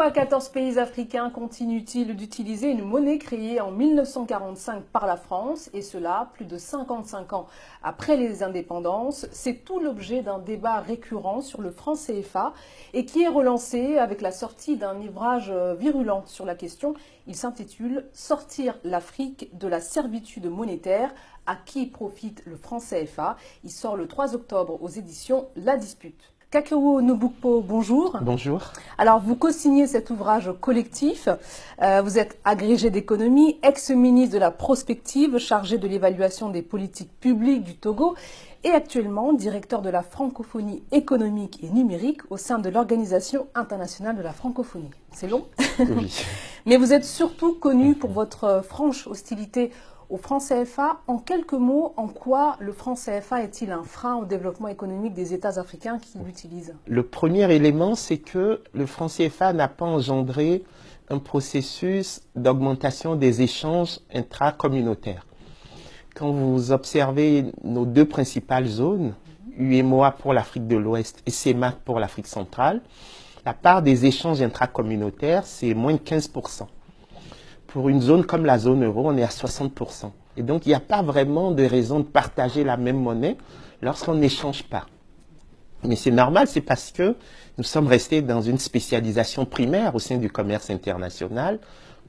Pourquoi 14 pays africains continuent-ils d'utiliser une monnaie créée en 1945 par la France, et cela plus de 55 ans après les indépendances? C'est tout l'objet d'un débat récurrent sur le franc CFA et qui est relancé avec la sortie d'un ouvrage virulent sur la question. Il s'intitule « Sortir l'Afrique de la servitude monétaire. À qui profite le franc CFA ?» Il sort le 3 octobre aux éditions La Dispute. Kakewo Nobukpo, bonjour. Bonjour. Alors, vous co-signez cet ouvrage collectif. Vous êtes agrégé d'économie, ex-ministre de la prospective, chargé de l'évaluation des politiques publiques du Togo et actuellement directeur de la francophonie économique et numérique au sein de l'Organisation internationale de la francophonie. C'est long. Oui. Mais vous êtes surtout connu pour votre franche hostilité au franc CFA. En quelques mots, en quoi le franc CFA est-il un frein au développement économique des États africains qui l'utilisent? Le premier élément, c'est que le franc CFA n'a pas engendré un processus d'augmentation des échanges intracommunautaires. Quand vous observez nos deux principales zones, UEMOA pour l'Afrique de l'Ouest et CEMAC pour l'Afrique centrale, la part des échanges intracommunautaires, c'est moins de 15%. Pour une zone comme la zone euro, on est à 60%. Et donc, il n'y a pas vraiment de raison de partager la même monnaie lorsqu'on n'échange pas. Mais c'est normal, c'est parce que nous sommes restés dans une spécialisation primaire au sein du commerce international.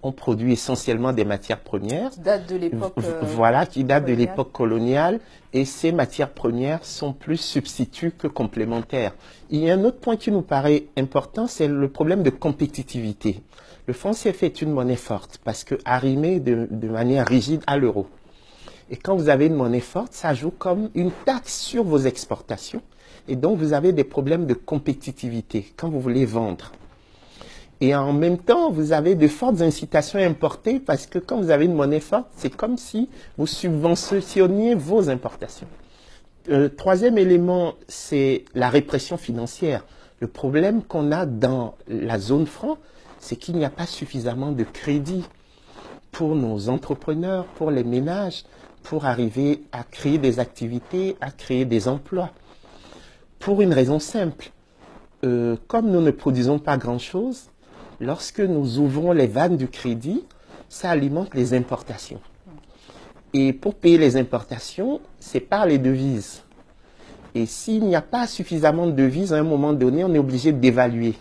On produit essentiellement des matières premières. Qui datent de l'époque voilà, qui datent de l'époque coloniale. Et ces matières premières sont plus substituts que complémentaires. Il y a un autre point qui nous paraît important, c'est le problème de compétitivité. Le franc CFA est une monnaie forte parce que arrimée de manière rigide à l'euro. Et quand vous avez une monnaie forte, ça joue comme une taxe sur vos exportations. Et donc, vous avez des problèmes de compétitivité quand vous voulez vendre. Et en même temps, vous avez de fortes incitations à importer parce que quand vous avez une monnaie forte, c'est comme si vous subventionniez vos importations. Troisième élément, c'est la répression financière. Le problème qu'on a dans la zone franc, c'est qu'il n'y a pas suffisamment de crédit pour nos entrepreneurs, pour les ménages, pour arriver à créer des activités, à créer des emplois. Pour une raison simple, comme nous ne produisons pas grand-chose, lorsque nous ouvrons les vannes du crédit, ça alimente les importations. Et pour payer les importations, c'est par les devises. Et s'il n'y a pas suffisamment de devises, à un moment donné, on est obligé d'évaluer.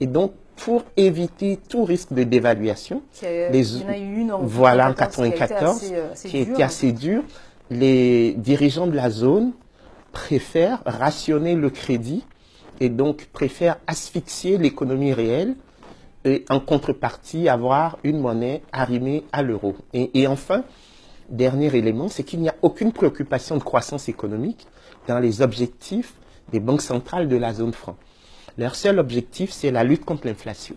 Et donc, pour éviter tout risque de dévaluation, il y en a eu une en 1994 qui a été assez dure, les dirigeants de la zone préfèrent rationner le crédit et donc préfèrent asphyxier l'économie réelle et en contrepartie avoir une monnaie arrimée à l'euro. Et enfin, dernier élément, c'est qu'il n'y a aucune préoccupation de croissance économique dans les objectifs des banques centrales de la zone franc. Leur seul objectif, c'est la lutte contre l'inflation.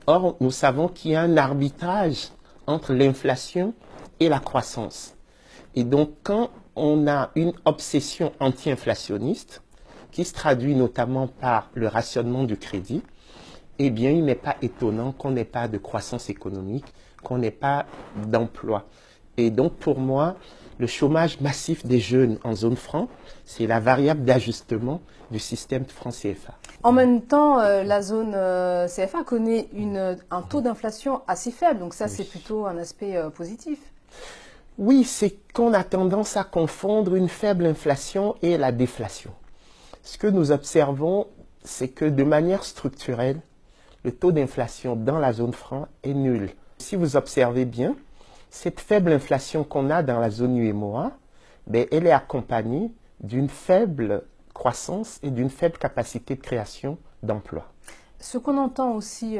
Or, nous savons qu'il y a un arbitrage entre l'inflation et la croissance. Et donc, quand on a une obsession anti-inflationniste, qui se traduit notamment par le rationnement du crédit, eh bien, il n'est pas étonnant qu'on n'ait pas de croissance économique, qu'on n'ait pas d'emploi. Et donc, pour moi, le chômage massif des jeunes en zone franc, c'est la variable d'ajustement du système franc CFA. En même temps, la zone CFA connaît un taux d'inflation assez faible, donc ça, c'est plutôt un aspect positif. Oui, c'est qu'on a tendance à confondre une faible inflation et la déflation. Ce que nous observons, c'est que de manière structurelle, le taux d'inflation dans la zone franc est nul. Si vous observez bien, cette faible inflation qu'on a dans la zone UEMOA, elle est accompagnée d'une faible croissance et d'une faible capacité de création d'emplois. Ce qu'on entend aussi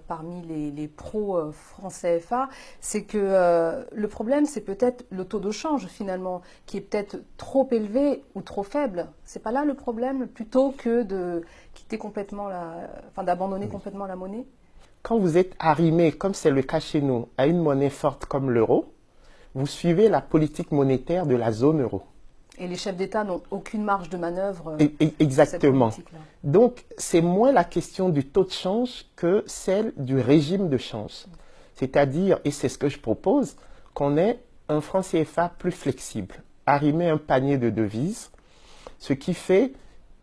parmi les pros franc CFA, c'est que le problème, c'est peut-être le taux de change finalement, qui est peut-être trop élevé ou trop faible. C'est pas là le problème, plutôt que de quitter complètement d'abandonner complètement la monnaie? Quand vous êtes arrimé, comme c'est le cas chez nous, à une monnaie forte comme l'euro, vous suivez la politique monétaire de la zone euro. Et les chefs d'État n'ont aucune marge de manœuvre. Exactement. Donc, c'est moins la question du taux de change que celle du régime de change. C'est-à-dire, et c'est ce que je propose, qu'on ait un franc CFA plus flexible, arrimé un panier de devises, ce qui fait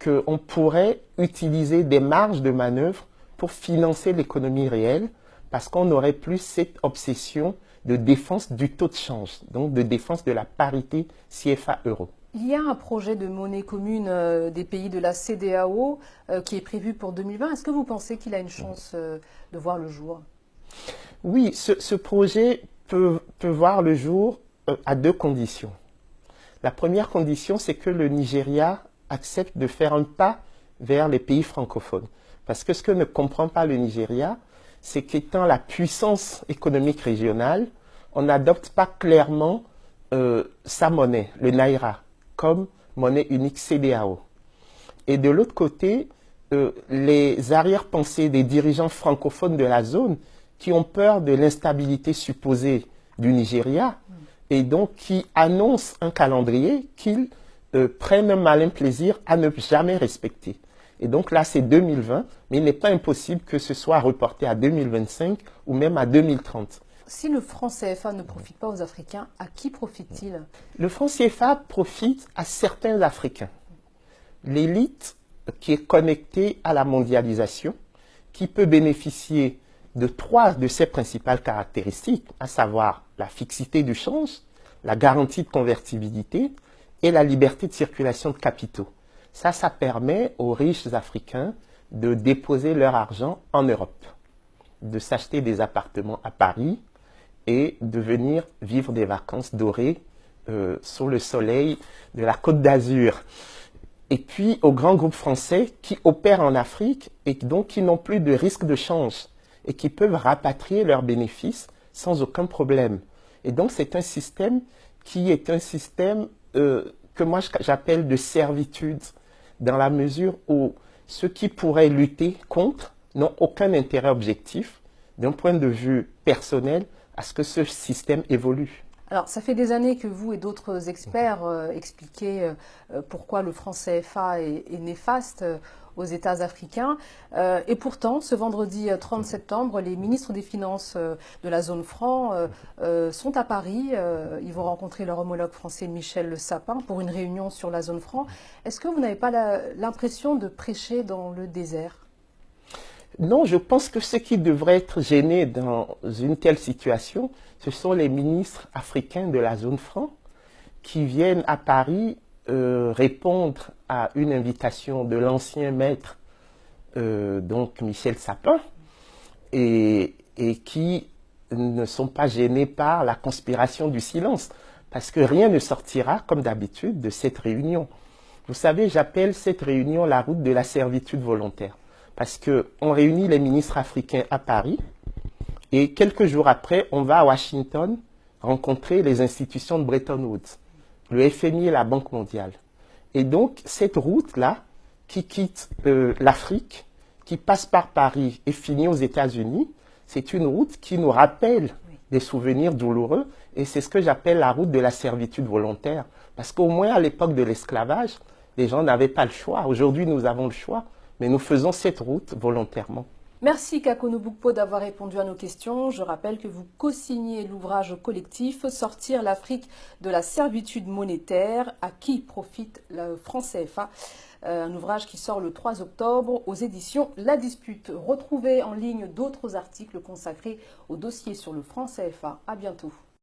qu'on pourrait utiliser des marges de manœuvre pour financer l'économie réelle, parce qu'on n'aurait plus cette obsession de défense du taux de change, donc de défense de la parité CFA-euro. Il y a un projet de monnaie commune des pays de la CEDEAO qui est prévu pour 2020. Est-ce que vous pensez qu'il a une chance de voir le jour? Oui, ce projet peut voir le jour à deux conditions. La première condition, c'est que le Nigeria accepte de faire un pas vers les pays francophones. Parce que ce que ne comprend pas le Nigeria, c'est qu'étant la puissance économique régionale, on n'adopte pas clairement sa monnaie, le Naira, comme monnaie unique CEDEAO. Et de l'autre côté, les arrière-pensées des dirigeants francophones de la zone qui ont peur de l'instabilité supposée du Nigeria et donc qui annoncent un calendrier qu'ils prennent un malin plaisir à ne jamais respecter. Et donc là, c'est 2020, mais il n'est pas impossible que ce soit reporté à 2025 ou même à 2030. Si le franc CFA ne profite pas aux Africains, à qui profite-t-il? Le franc CFA profite à certains Africains. L'élite qui est connectée à la mondialisation, qui peut bénéficier de trois de ses principales caractéristiques, à savoir la fixité du change, la garantie de convertibilité et la liberté de circulation de capitaux. Ça permet aux riches Africains de déposer leur argent en Europe, de s'acheter des appartements à Paris et de venir vivre des vacances dorées sous le soleil de la Côte d'Azur. Et puis aux grands groupes français qui opèrent en Afrique et donc qui n'ont plus de risque de change et qui peuvent rapatrier leurs bénéfices sans aucun problème. Et donc c'est un système qui est un système que moi j'appelle de servitude, dans la mesure où ceux qui pourraient lutter contre n'ont aucun intérêt objectif, d'un point de vue personnel, à ce que ce système évolue. Alors, ça fait des années que vous et d'autres experts expliquez pourquoi le franc CFA est néfaste aux États africains. Et pourtant, ce vendredi 30 septembre, les ministres des Finances de la zone franc sont à Paris. Ils vont rencontrer leur homologue français Michel Sapin pour une réunion sur la zone franc. Est-ce que vous n'avez pas l'impression de prêcher dans le désert? Non, je pense que ceux qui devraient être gênés dans une telle situation, ce sont les ministres africains de la zone franc qui viennent à Paris répondre à une invitation de l'ancien maître, donc Michel Sapin, et qui ne sont pas gênés par la conspiration du silence, parce que rien ne sortira, comme d'habitude, de cette réunion. Vous savez, j'appelle cette réunion la route de la servitude volontaire. Parce qu'on réunit les ministres africains à Paris et quelques jours après, on va à Washington rencontrer les institutions de Bretton Woods, le FMI et la Banque mondiale. Et donc, cette route-là, qui quitte l'Afrique, qui passe par Paris et finit aux États-Unis, c'est une route qui nous rappelle des souvenirs douloureux et c'est ce que j'appelle la route de la servitude volontaire. Parce qu'au moins à l'époque de l'esclavage, les gens n'avaient pas le choix. Aujourd'hui, nous avons le choix. Mais nous faisons cette route volontairement. Merci Kakono Boukpo d'avoir répondu à nos questions. Je rappelle que vous co-signez l'ouvrage collectif « Sortir l'Afrique de la servitude monétaire, à qui profite le franc CFA ?» Un ouvrage qui sort le 3 octobre aux éditions La Dispute. Retrouvez en ligne d'autres articles consacrés au dossier sur le franc CFA. À bientôt.